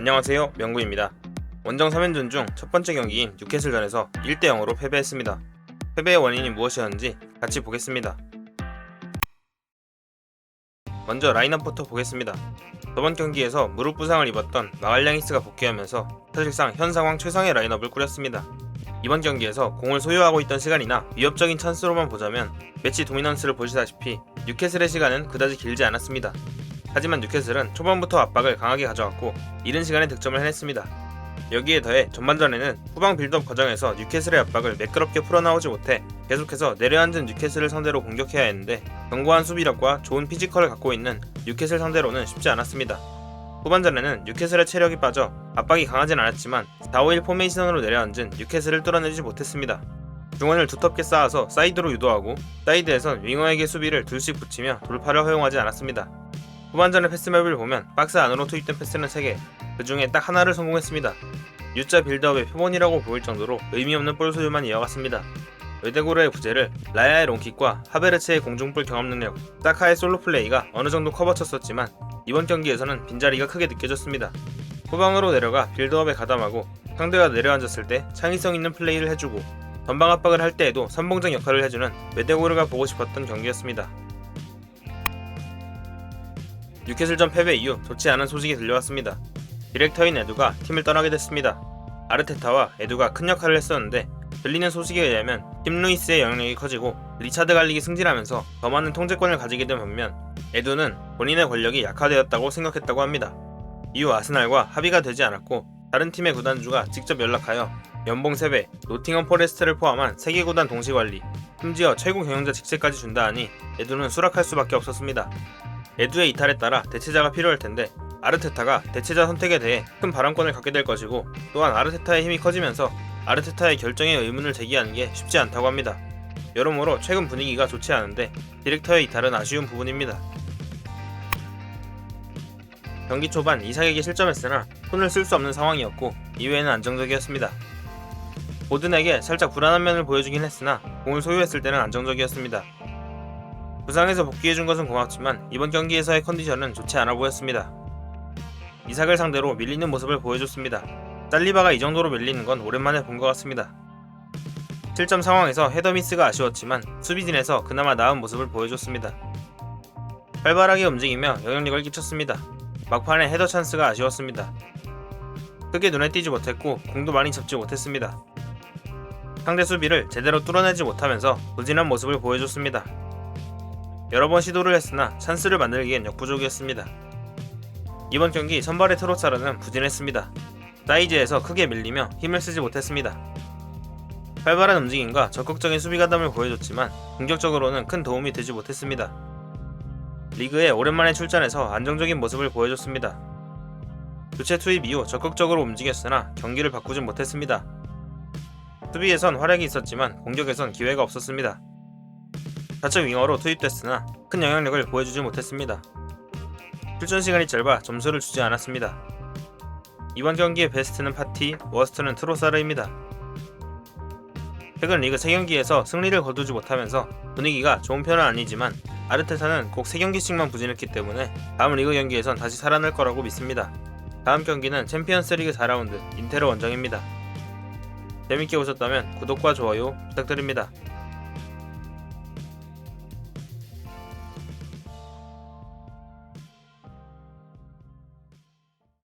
안녕하세요, 명구입니다. 원정 3연전 중 첫 번째 경기인 뉴캐슬전에서 1대0으로 패배했습니다. 패배의 원인이 무엇이었는지 같이 보겠습니다. 먼저 라인업부터 보겠습니다. 저번 경기에서 무릎 부상을 입었던 마갈량이스가 복귀하면서 사실상 현 상황 최상의 라인업을 꾸렸습니다. 이번 경기에서 공을 소유하고 있던 시간이나 위협적인 찬스로만 보자면 매치 도미넌스를 보시다시피 뉴캐슬의 시간은 그다지 길지 않았습니다. 하지만 뉴캐슬은 초반부터 압박을 강하게 가져왔고 이른 시간에 득점을 해냈습니다. 여기에 더해 전반전에는 후방 빌드업 과정에서 뉴캐슬의 압박을 매끄럽게 풀어나오지 못해 계속해서 내려앉은 뉴캐슬을 상대로 공격해야 했는데 견고한 수비력과 좋은 피지컬을 갖고 있는 뉴캐슬 상대로는 쉽지 않았습니다. 후반전에는 뉴캐슬의 체력이 빠져 압박이 강하진 않았지만 4-5-1 포메이션으로 내려앉은 뉴캐슬을 뚫어내지 못했습니다. 중원을 두텁게 쌓아서 사이드로 유도하고 사이드에선 윙어에게 수비를 둘씩 붙이며 돌파를 허용하지 않았습니다. 후반전의 패스맵을 보면 박스 안으로 투입된 패스는 3개, 그 중에 딱 하나를 성공했습니다. U자 빌드업의 표본이라고 보일 정도로 의미없는 볼 소유만 이어갔습니다. 외대고르의 부재를 라야의 롱킥과 하베르츠의 공중볼 경험 능력, 사카의 솔로 플레이가 어느정도 커버쳤었지만 이번 경기에서는 빈자리가 크게 느껴졌습니다. 후방으로 내려가 빌드업에 가담하고 상대가 내려앉았을 때 창의성 있는 플레이를 해주고 전방 압박을 할 때에도 선봉장 역할을 해주는 외대고르가 보고 싶었던 경기였습니다. 뉴캐슬전 패배 이후 좋지 않은 소식이 들려왔습니다. 디렉터인 에두가 팀을 떠나게 됐습니다. 아르테타와 에두가 큰 역할을 했었는데 들리는 소식에 의하면 팀 루이스의 영향력이 커지고 리차드 갈릭이 승진하면서 더 많은 통제권을 가지게 된 반면 에두는 본인의 권력이 약화되었다고 생각했다고 합니다. 이후 아스날과 합의가 되지 않았고 다른 팀의 구단주가 직접 연락하여 연봉 3배, 노팅엄 포레스트를 포함한 3개 구단 동시 관리, 심지어 최고 경영자 직책까지 준다 하니 에두는 수락할 수밖에 없었습니다. 에두의 이탈에 따라 대체자가 필요할 텐데 아르테타가 대체자 선택에 대해 큰 발언권을 갖게 될 것이고 또한 아르테타의 힘이 커지면서 아르테타의 결정에 의문을 제기하는 게 쉽지 않다고 합니다. 여러모로 최근 분위기가 좋지 않은데 디렉터의 이탈은 아쉬운 부분입니다. 경기 초반 이삭에게 실점했으나 손을 쓸 수 없는 상황이었고 이후에는 안정적이었습니다. 보든에게 살짝 불안한 면을 보여주긴 했으나 공을 소유했을 때는 안정적이었습니다. 부상에서 복귀해준 것은 고맙지만 이번 경기에서의 컨디션은 좋지 않아 보였습니다. 이삭을 상대로 밀리는 모습을 보여줬습니다. 살리바가 이 정도로 밀리는 건 오랜만에 본 것 같습니다. 실점 상황에서 헤더 미스가 아쉬웠지만 수비진에서 그나마 나은 모습을 보여줬습니다. 활발하게 움직이며 영향력을 끼쳤습니다. 막판에 헤더 찬스가 아쉬웠습니다. 크게 눈에 띄지 못했고 공도 많이 잡지 못했습니다. 상대 수비를 제대로 뚫어내지 못하면서 부진한 모습을 보여줬습니다. 여러 번 시도를 했으나 찬스를 만들기엔 역부족이었습니다. 이번 경기 선발의 트로사르는 부진했습니다. 사이즈에서 크게 밀리며 힘을 쓰지 못했습니다. 활발한 움직임과 적극적인 수비 가담을 보여줬지만 공격적으로는 큰 도움이 되지 못했습니다. 리그에 오랜만에 출전해서 안정적인 모습을 보여줬습니다. 교체 투입 이후 적극적으로 움직였으나 경기를 바꾸진 못했습니다. 수비에선 활약이 있었지만 공격에선 기회가 없었습니다. 좌측 윙어로 투입됐으나 큰 영향력을 보여주지 못했습니다. 출전 시간이 짧아 점수를 주지 않았습니다. 이번 경기의 베스트는 파티, 워스트는 트로사르입니다. 최근 리그 3경기에서 승리를 거두지 못하면서 분위기가 좋은 편은 아니지만 아르테타는 꼭 3경기씩만 부진했기 때문에 다음 리그 경기에선 다시 살아날 거라고 믿습니다. 다음 경기는 챔피언스리그 4라운드 인테르 원정입니다. 재밌게 보셨다면 구독과 좋아요 부탁드립니다.